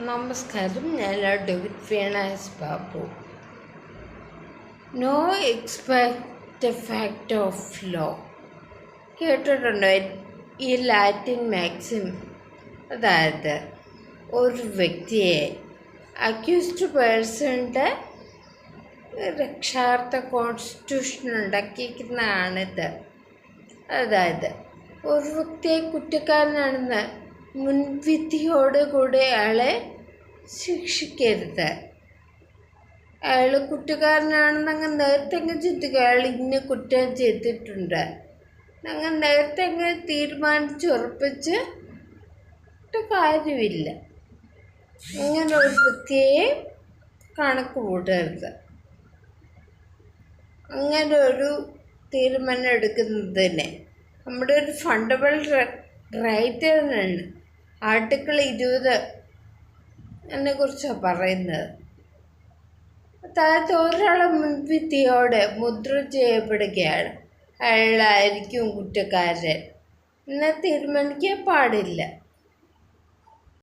നമസ്കാരം. ഞാൻ ഡേവിഡ് ഫിയനാസ് Babu. No expect fact of law കേട്ടിട്ടുണ്ടോ? ഈ ലാറ്റിൻ മാക്സിം, അതായത് ഒരു വ്യക്തിയെ അക്യൂസ്ഡ് പേഴ്സണിൻ്റെ രക്ഷാർത്ഥ കോൺസ്റ്റിറ്റ്യൂഷൻ ഉണ്ടാക്കിയിരിക്കുന്നതാണിത്. അതായത് ഒരു വ്യക്തിയെ കുറ്റക്കാരനാണെന്ന് മുൻവിധിയോടുകൂടി അയാളെ ശിക്ഷിക്കരുത്. അയാൾ കുറ്റക്കാരനാണെന്ന് അങ്ങ് നേരത്തെ അങ്ങ് ചിന്തിക്കുക, അയാൾ ഇന്ന കുറ്റം ചെയ്തിട്ടുണ്ട് അങ്ങ് നേരത്തെ അങ്ങ് തീരുമാനിച്ചുറപ്പിച്ച് കാര്യമില്ല. അങ്ങനെ ഒരു വ്യക്തിയെ കണക്ക് കൂട്ടരുത്. അങ്ങനെ ഒരു തീരുമാനം എടുക്കുന്നതിന് നമ്മുടെ ഒരു ഫണ്ടമെൻ്റൽ റൈറ്റ് തന്നെയാണ്. ആർട്ടിക്കിൾ 20 കുറിച്ചാണ് പറയുന്നത്. അതായത് ഒരാളെ മുൻവിധിയോടെ മുദ്ര ചെയ്യപ്പെടുകയാണ്, അയാളായിരിക്കും കുറ്റക്കാരൻ എന്ന് തീരുമാനിക്കാൻ പാടില്ല.